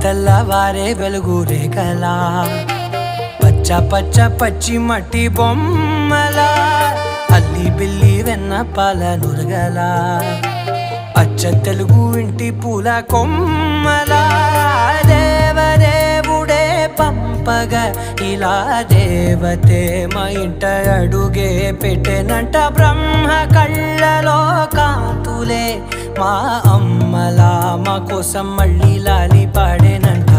తెల్లవారే వెలుగు రేఖలా పచ్చ పచ్చ పచ్చి మట్టి బొమ్మలా అల్లి బిల్లి వెన్న పాల నురగలా అచ్చ తెలుగు ఇంటి పూల కొమ్మలా దేవదేవుడే పంపగా ఇలా దేవతే మా ఇంట అడుగే పెట్టెనంట బ్రహ్మ కళ్ళలో కాంతులే మా అమ్మలా మా కోసం మళ్ళీ లాలి పాడేనంట.